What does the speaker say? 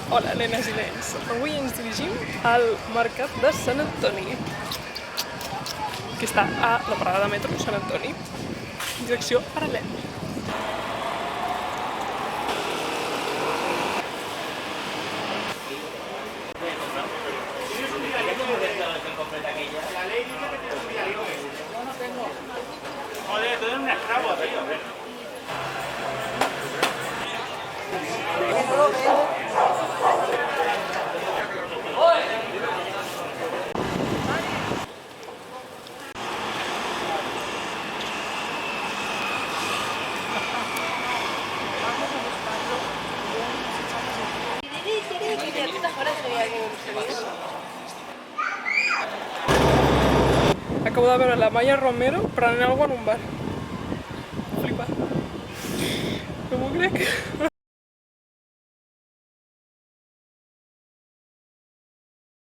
Hola, nenes i nens. Avui ens dirigim al mercat de Sant Antoni, que està a la parada de metro Sant Antoni, direcció Paral·lel. Joder, tú eres un esclavo, tío. Acabo de veure la Maya Romero prenent alguna cosa en un bar. Flipa. No m'ho crec.